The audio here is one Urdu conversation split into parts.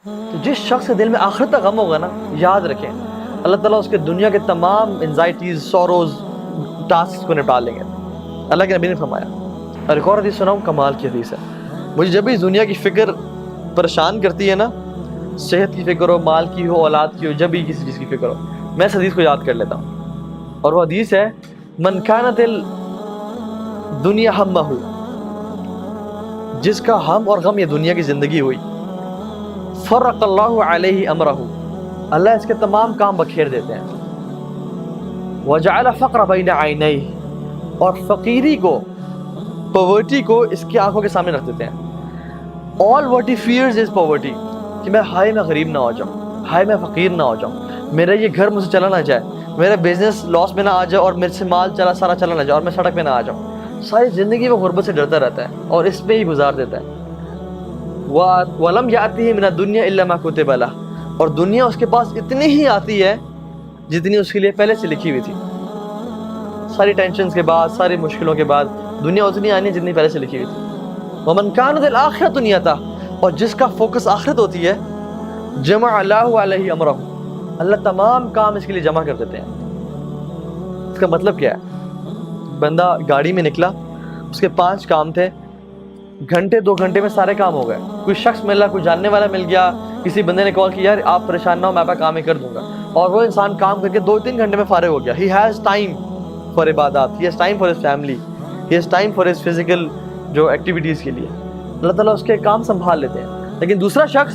تو جس شخص کے دل میں آخرت کا غم ہوگا نا، یاد رکھیں اللہ تعالیٰ اس کے دنیا کے تمام انزائٹیز، سوروز، ٹاسک کو نپٹا لیں گے۔ اللہ کے نبی نے فرمایا، اور ایک اور حدیث سناؤں، کمال کی حدیث ہے، مجھے جب بھی دنیا کی فکر پریشان کرتی ہے نا، صحت کی فکر ہو، مال کی ہو، اولاد کی ہو، جب بھی کسی چیز کی فکر ہو، میں اس حدیث کو یاد کر لیتا ہوں، اور وہ حدیث ہے من کانت الدنیا ہمہ، جس کا ہم اور غم یہ دنیا کی زندگی ہوئی، فرق اللہ علیہ امرہ، اللہ اس کے تمام کام بکھیر دیتے ہیں، وجعل فقر بین عینیہ، اور فقیری کو، پاورٹی کو اس کی آنکھوں کے سامنے رکھ دیتے ہیں۔ all what he fears is poverty، کہ میں غریب نہ ہو جاؤں، میں فقیر نہ ہو جاؤں، میرا یہ گھر مجھ سے چلا نہ جائے، میرا بزنس لاس میں نہ آ جائے، اور میرے سے مال سارا چلا نہ جائے، اور میں سڑک پہ نہ آ جاؤں۔ ساری زندگی وہ غربت سے ڈرتا رہتا ہے اور اس پہ ہی گزار دیتا ہے۔ وَلَمْ يَأْتِهِ مِنَ الدُّنْيَا إِلَّا مَا كُتِبَ لَهُ، اور دنیا اس کے پاس اتنی ہی آتی ہے جتنی اس کے لیے پہلے سے لکھی ہوئی تھی۔ ساری ٹینشنز کے بعد، ساری مشکلوں کے بعد دنیا اتنی آنی ہے جتنی پہلے سے لکھی ہوئی تھی۔ وَمَنْ كَانَتِ الْآخِرَةُ نِيَتَهُ، اور جس کا فوکس آخرت ہوتی ہے، جمع اللہ علیہ امرہ، اللہ تمام کام اس کے لیے جمع کر دیتے ہیں۔ اس کا مطلب کیا ہے؟ بندہ گاڑی میں نکلا، اس کے 5 کام تھے، گھنٹے 2 گھنٹے میں سارے کام ہو گئے۔ کوئی شخص ملا، کوئی جاننے والا مل گیا، کسی بندے نے کال کیا، یار آپ پریشان نہ ہو، میں آپ کا کام ہی کر دوں گا، اور وہ انسان کام کر کے 2-3 گھنٹے میں فارغ ہو گیا۔ ہی ہیز ٹائم فار عبادات، he has time for his family, he has time for his physical جو ایکٹیویٹیز کے لیے اللہ تعالیٰ اس کے کام سنبھال لیتے ہیں۔ لیکن دوسرا شخص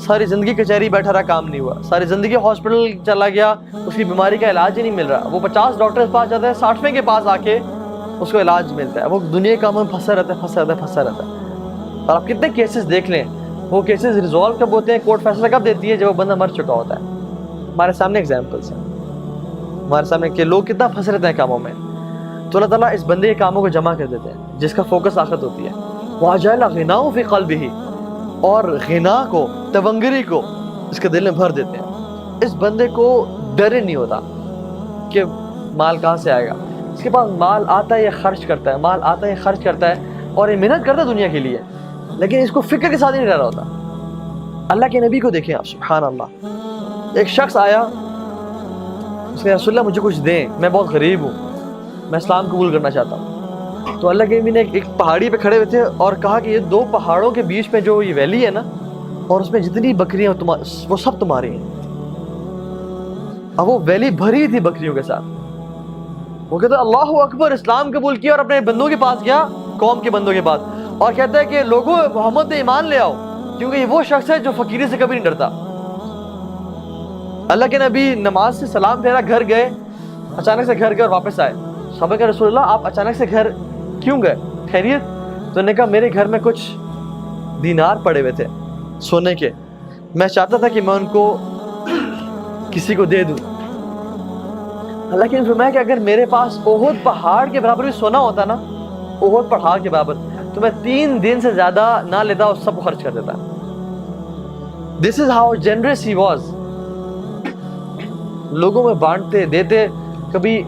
ساری زندگی کچہری بیٹھا رہا، کام نہیں ہوا، ساری زندگی ہاسپٹل چلا گیا، اس کی بیماری کا علاج ہی نہیں مل رہا، وہ 50 ڈاکٹر کے پاس جاتا ہے، 60ویں کے پاس آ کے اس کو علاج ملتا ہے، وہ دنیا کے کاموں میں پھنسا رہتا ہے۔ اور آپ کتنے کیسز دیکھ لیں، وہ کیسز ریزالو کب ہوتے ہیں، کورٹ فیصلہ کب دیتی ہے، جب وہ بندہ مر چکا ہوتا ہے۔ ہمارے سامنے ایگزامپلس ہیں، ہمارے سامنے کہ لوگ کتنا پھنسے رہتے ہیں کاموں میں۔ تو اللہ تعالیٰ اس بندے کے کاموں کو جمع کر دیتے ہیں جس کا فوکس آخرت ہوتی ہے۔ وَجَعَلَ غِنَاهُ فِي قَلْبِهِ، اور غنا کو، تونگری کو اس کے دل میں بھر دیتے ہیں۔ اس بندے کو ڈر ہی نہیں ہوتا کہ مال کہاں سے آئے گا، اس کے پاس مال آتا ہے، یہ خرچ کرتا ہے، مال آتا ہے، یہ خرچ کرتا ہے، اور یہ محنت کرتا ہے دنیا کے لیے، لیکن اس کو فکر کے ساتھ ہی نہیں رہ رہا ہوتا۔ اللہ کے نبی کو دیکھیں آپ، سبحان اللہ، ایک شخص آیا، اس نے رسول اللہ مجھے کچھ دیں، میں بہت غریب ہوں، میں اسلام قبول کرنا چاہتا ہوں۔ تو اللہ کے نبی نے ایک پہاڑی پہ کھڑے ہوئے تھے اور کہا کہ یہ 2 پہاڑوں کے بیچ میں جو یہ ویلی ہے نا، اور اس میں جتنی بکریاں وہ سب تمہاری ہیں۔ اب وہ ویلی بھری تھی بکریوں کے ساتھ۔ وہ کہتا ہے اللہ اکبر، اسلام قبول کیا اور اپنے بندوں کے پاس گیا، قوم کے بندوں کے پاس، اور کہتا ہے کہ لوگوں محمد نے ایمان لے آؤ، کیونکہ یہ وہ شخص ہے جو فقیری سے کبھی نہیں ڈرتا۔ اللہ کے نبی نماز سے سلام پھیرا، گھر گئے، اچانک سے گھر گئے اور واپس آئے۔ صحابہ کہ رسول اللہ آپ اچانک سے گھر کیوں گئے، خیریت؟ تو انہوں نے کہا میرے گھر میں کچھ دینار پڑے ہوئے تھے سونے کے، میں چاہتا تھا کہ میں ان کو کسی کو دے دوں۔ اللہ کے نبی فرمایا کہ اگر میرے پاس احد پہاڑ کے برابر بھی سونا ہوتا نا، احد پہاڑ کے برابر، تو میں 3 دن سے زیادہ نہ لیتا اور سب کو خرچ کر دیتا۔ This is how generous he was، لوگوں میں بانٹتے دیتے۔ کبھی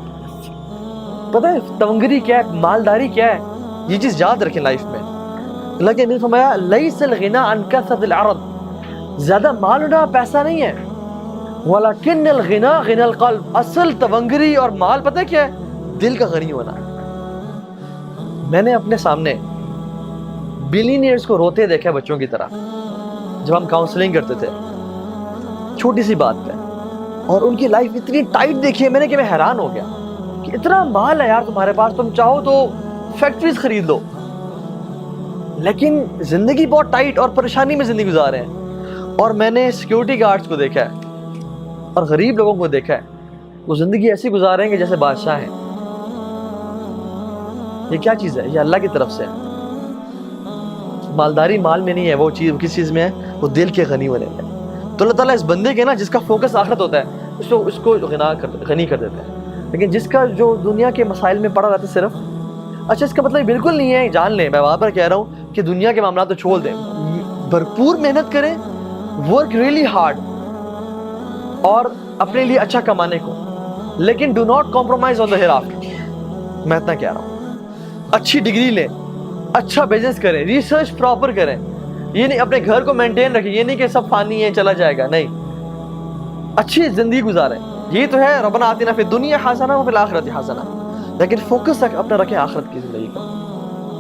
پتہ ہے تونگری کیا ہے، مالداری کیا ہے، یہ چیز یاد رکھیں لائف میں۔ اللہ کے نبی فرمایا لیس الغنى عن کثرة العرض، زیادہ مال ہونا پیسہ نہیں ہے، ولیکن الغنى غنى القلب، اصل تونگری اور مال پتہ کیا ہے، دل کا غنی ہونا۔ میں نے اپنے سامنے بلینئرز کو روتے دیکھا بچوں کی طرح، جب ہم کاؤنسلنگ کرتے تھے چھوٹی سی بات پہ، اور ان کی لائف اتنی ٹائٹ دیکھی ہے میں نے کہ میں حیران ہو گیا کہ اتنا مال ہے یار تمہارے پاس، تم چاہو تو فیکٹریز خرید لو، لیکن زندگی بہت ٹائٹ اور پریشانی میں زندگی گزارے ہیں۔ اور میں نے سیکیورٹی گارڈز کو دیکھا ہے اور غریب لوگوں کو دیکھا ہے، وہ زندگی ایسی گزارے ہیں کہ جیسے بادشاہ ہیں۔ یہ کیا چیز ہے؟ یہ اللہ کی طرف سے ہے۔ مالداری مال میں نہیں ہے، وہ چیز کس چیز میں ہے؟ وہ دل کے غنی ہونے میں۔ تو اللہ تعالیٰ اس بندے کے نا جس کا فوکس آخرت ہوتا ہے اس کو غنی کر دیتا ہے، لیکن جس کا جو دنیا کے مسائل میں پڑا رہتا ہے صرف، اچھا اس کا مطلب بالکل نہیں ہے، جان لیں میں بار بار کہہ رہا ہوں کہ دنیا کے معاملات تو چھوڑ دیں، بھرپور محنت کریں، ورک ریئلی ہارڈ، اور اپنے لیے اچھا کمانے کو، لیکن do not compromise on the hair after. میں اتنا کہہ رہا ہوں، اچھی ڈگری لیں، اچھا بزنس کریں، ریسرچ پراپر کریں، یہ نہیں اپنے گھر کو مینٹین رکھیں، یہ نہیں کہ سب فانی ہے چلا جائے گا، نہیں، اچھی زندگی گزاریں. یہ تو ہے ربنا آتنا فی الدنیا حسنہ وفی الآخرۃ حسنہ، لیکن فوکس اپنا رکھیں آخرت کی زندگی کا.